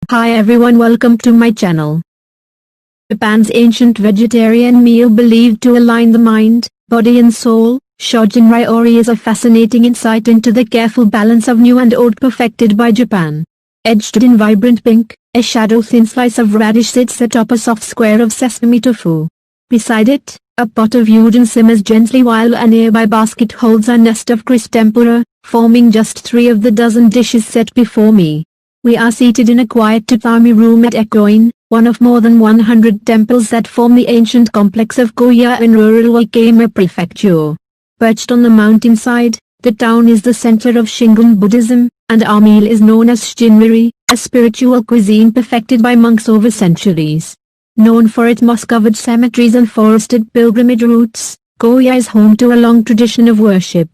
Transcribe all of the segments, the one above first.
Hi everyone, welcome to my channel. Japan's ancient vegetarian meal believed to align the mind, body and soul, Shojin Ryori is a fascinating insight into the careful balance of new and old perfected by Japan. Edged in vibrant pink, a shadow-thin slice of radish sits atop a soft square of sesame tofu. Beside it, a pot of udon simmers gently while a nearby basket holds a nest of crisp tempura, forming just 3 of the dozen dishes set before me. We are seated in a quiet tatami room at Ekoin, one of more than 100 temples that form the ancient complex of Koya in rural Wakayama Prefecture. Perched on the mountainside, the town is the center of Shingon Buddhism, and our meal is known as Shinmiri, a spiritual cuisine perfected by monks over centuries. Known for its moss-covered cemeteries and forested pilgrimage routes, Koya is home to a long tradition of worship.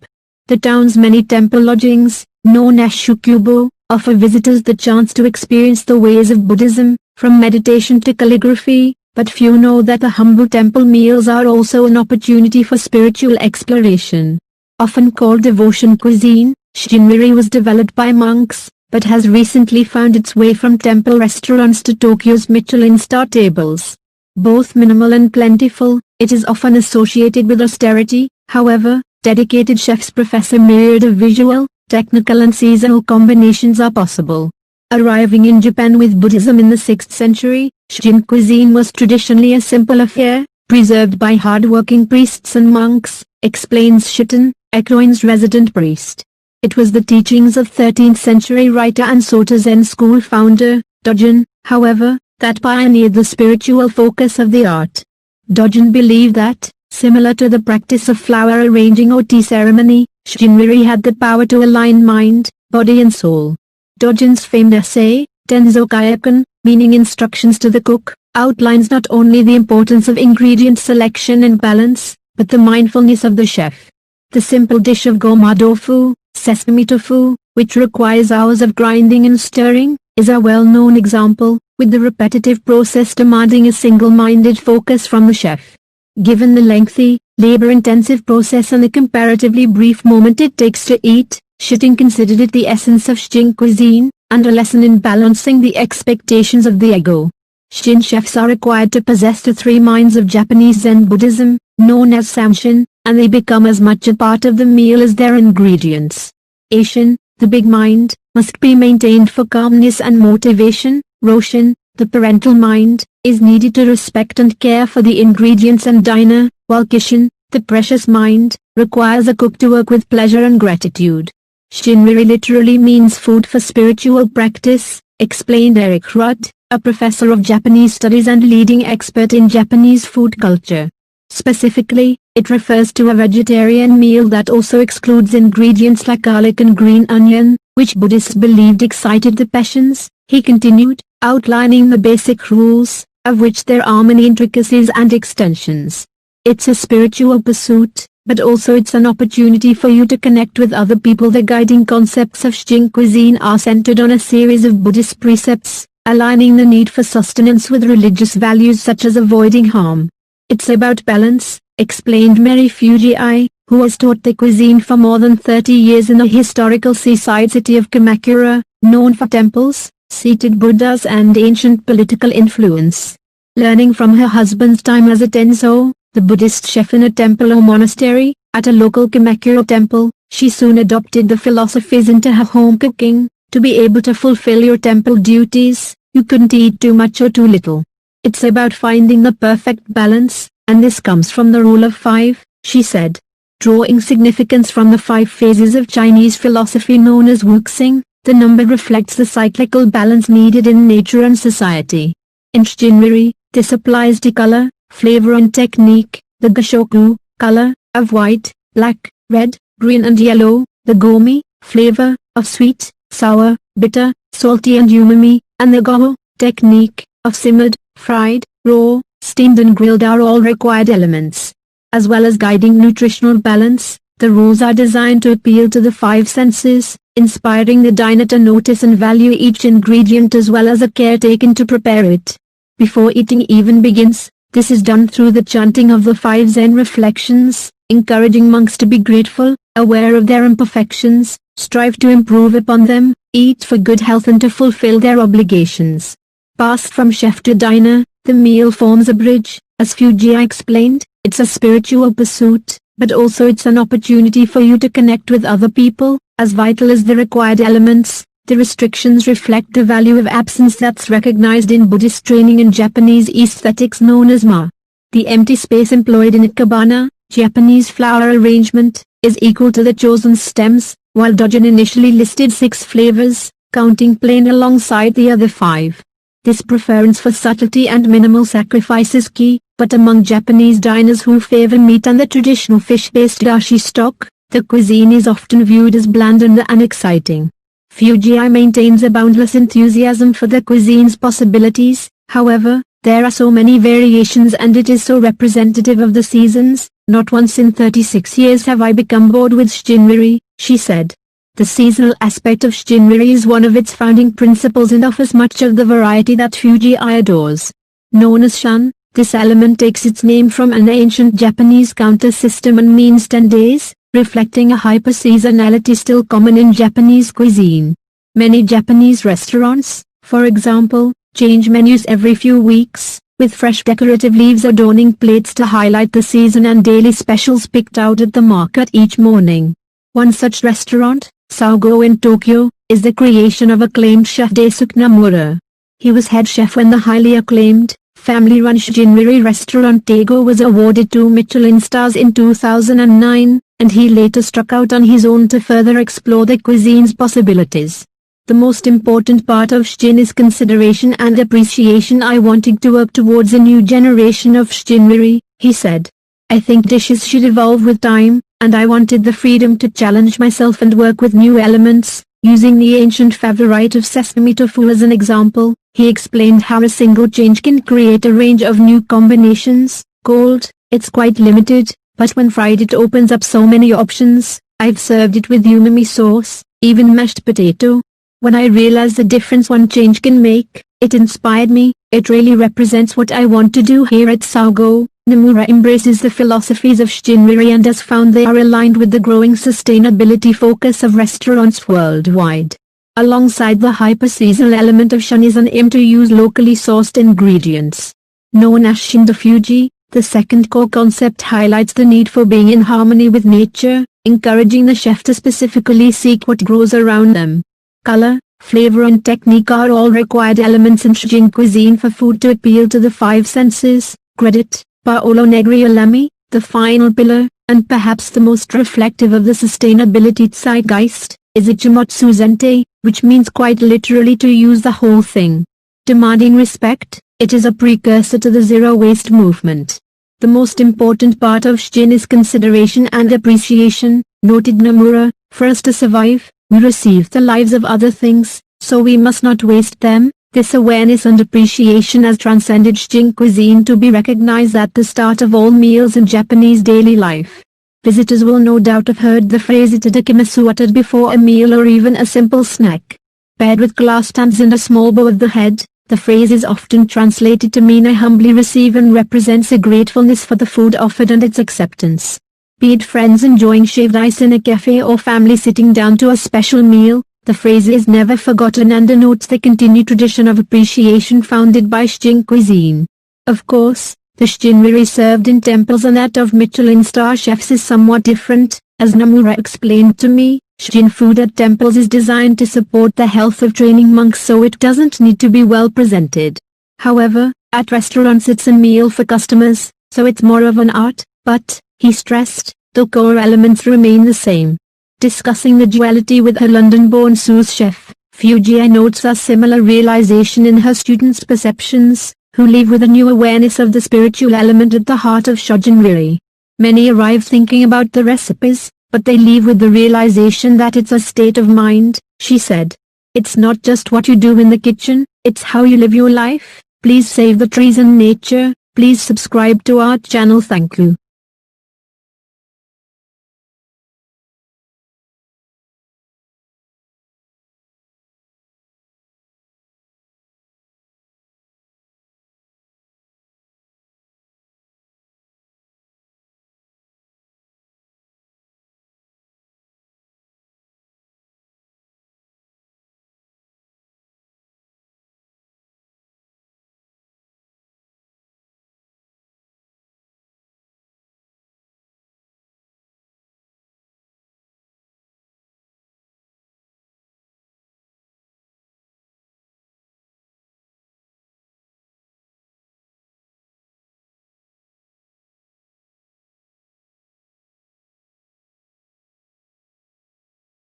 The town's many temple lodgings, known as shukubo, offer visitors the chance to experience the ways of Buddhism, from meditation to calligraphy, but few know that the humble temple meals are also an opportunity for spiritual exploration. Often called devotion cuisine, Shinmiri was developed by monks, but has recently found its way from temple restaurants to Tokyo's Michelin-star tables. Both minimal and plentiful, it is often associated with austerity. However, dedicated chefs profess a myriad of visual, technical and seasonal combinations are possible. Arriving in Japan with Buddhism in the 6th century, Shin cuisine was traditionally a simple affair, preserved by hard-working priests and monks, explains Shiten, Ekoin's resident priest. It was the teachings of 13th century writer and Soto Zen school founder, Dojin, however, that pioneered the spiritual focus of the art. Dojin believed that, similar to the practice of flower arranging or tea ceremony, Shinmiri had the power to align mind, body and soul. Dojin's famed essay, Tenzo Kyakan, meaning instructions to the cook, outlines not only the importance of ingredient selection and balance, but the mindfulness of the chef. The simple dish of goma tofu, sesame tofu, which requires hours of grinding and stirring, is a well-known example, with the repetitive process demanding a single-minded focus from the chef. Given the lengthy, labor-intensive process and the comparatively brief moment it takes to eat, Shiten considered it the essence of Shin cuisine, and a lesson in balancing the expectations of the ego. Shin chefs are required to possess the 3 minds of Japanese Zen Buddhism, known as Samshin, and they become as much a part of the meal as their ingredients. Eishin, the big mind, must be maintained for calmness and motivation. Roshin, the parental mind, is needed to respect and care for the ingredients and diner, while Kishin, the precious mind, requires a cook to work with pleasure and gratitude. Shinmiri literally means food for spiritual practice, explained Eric Rudd, a professor of Japanese studies and leading expert in Japanese food culture. Specifically, it refers to a vegetarian meal that also excludes ingredients like garlic and green onion, which Buddhists believed excited the passions. He continued, outlining the basic rules, of which there are many intricacies and extensions. It's a spiritual pursuit, but also it's an opportunity for you to connect with other people. The guiding concepts of Shin cuisine are centered on a series of Buddhist precepts, aligning the need for sustenance with religious values such as avoiding harm. It's about balance, explained Mary Fujii, who has taught the cuisine for more than 30 years in the historical seaside city of Kamakura, known for temples, seated Buddhas and ancient political influence. Learning from her husband's time as a Tenzo, the Buddhist chef in a temple or monastery, at a local Kamakura temple, she soon adopted the philosophies into her home cooking. To be able to fulfill your temple duties, you couldn't eat too much or too little. It's about finding the perfect balance, and this comes from the rule of 5, she said. Drawing significance from the 5 phases of Chinese philosophy known as Wuxing, the number reflects the cyclical balance needed in nature and society. In Shinmiri, this applies to color, flavor and technique, the Gashoku, color, of white, black, red, green and yellow, the Gomi, flavor, of sweet, sour, bitter, salty and umami, and the Goho, technique, of simmered, fried, raw, steamed and grilled are all required elements. As well as guiding nutritional balance, the rules are designed to appeal to the 5 senses, inspiring the diner to notice and value each ingredient as well as the care taken to prepare it. Before eating even begins, this is done through the chanting of the 5 Zen reflections, encouraging monks to be grateful, aware of their imperfections, strive to improve upon them, eat for good health and to fulfill their obligations. Passed from chef to diner, the meal forms a bridge, as Fujiya explained. It's a spiritual pursuit, but also it's an opportunity for you to connect with other people. As vital as the required elements, the restrictions reflect the value of absence that's recognized in Buddhist training and Japanese aesthetics known as ma. The empty space employed in ikebana, Japanese flower arrangement, is equal to the chosen stems, while Dogen initially listed 6 flavors, counting plain alongside the other 5. This preference for subtlety and minimal sacrifice is key, but among Japanese diners who favor meat and the traditional fish-based dashi stock, the cuisine is often viewed as bland and unexciting. Fujiya maintains a boundless enthusiasm for the cuisine's possibilities. However, there are so many variations and it is so representative of the seasons. Not once in 36 years have I become bored with Shinriri, she said. The seasonal aspect of Shinriri is one of its founding principles and offers much of the variety that Fujiya adores. Known as Shun, this element takes its name from an ancient Japanese counter system and means 10 days, reflecting a hyper-seasonality still common in Japanese cuisine. Many Japanese restaurants, for example, change menus every few weeks, with fresh decorative leaves adorning plates to highlight the season and daily specials picked out at the market each morning. One such restaurant, Sago in Tokyo, is the creation of acclaimed chef Daisuke Nomura. He was head chef when the highly acclaimed, family-run Shinriri restaurant Tego was awarded 2 Michelin stars in 2009, and he later struck out on his own to further explore the cuisine's possibilities. The most important part of Shin is consideration and appreciation. I wanted to work towards a new generation of Shinriri, he said. I think dishes should evolve with time, and I wanted the freedom to challenge myself and work with new elements. Using the ancient favorite of sesame tofu as an example, he explained how a single change can create a range of new combinations. Cold, it's quite limited, but when fried it opens up so many options. I've served it with umami sauce, even mashed potato. When I realized the difference one change can make, it inspired me. It really represents what I want to do here at Sago. Nomura embraces the philosophies of Shinriri and has found they are aligned with the growing sustainability focus of restaurants worldwide. Alongside the hyper-seasonal element of Shun is an aim to use locally sourced ingredients. Known as Shindofuji, the second core concept highlights the need for being in harmony with nature, encouraging the chef to specifically seek what grows around them. Color, flavor and technique are all required elements in Shin cuisine for food to appeal to the 5 senses. Credit Paolo Negriolami, the final pillar, and perhaps the most reflective of the sustainability zeitgeist, is Ichimotsu Zente, which means quite literally to use the whole thing. Demanding respect, it is a precursor to the zero-waste movement. The most important part of Shin is consideration and appreciation, noted Nomura. For us to survive, we receive the lives of other things, so we must not waste them. This awareness and appreciation has transcended Shin cuisine to be recognized at the start of all meals in Japanese daily life. Visitors will no doubt have heard the phrase itadakimasu uttered before a meal or even a simple snack. Paired with glass stands and a small bow of the head, the phrase is often translated to mean I humbly receive and represents a gratefulness for the food offered and its acceptance. Be it friends enjoying shaved ice in a cafe or family sitting down to a special meal, the phrase is never forgotten and denotes the continued tradition of appreciation founded by Shin cuisine. Of course, the Shinriri served in temples and that of Michelin star chefs is somewhat different. As Nomura explained to me, Shin food at temples is designed to support the health of training monks, so it doesn't need to be well presented. However, at restaurants it's a meal for customers, so it's more of an art, but, he stressed, the core elements remain the same. Discussing the duality with her London-born sous chef, Fujiya notes a similar realization in her students' perceptions, who leave with a new awareness of the spiritual element at the heart of Shinriri. Many arrive thinking about the recipes, but they leave with the realization that it's a state of mind, she said. It's not just what you do in the kitchen, it's how you live your life. Please save the trees and nature. Please subscribe to our channel. Thank you.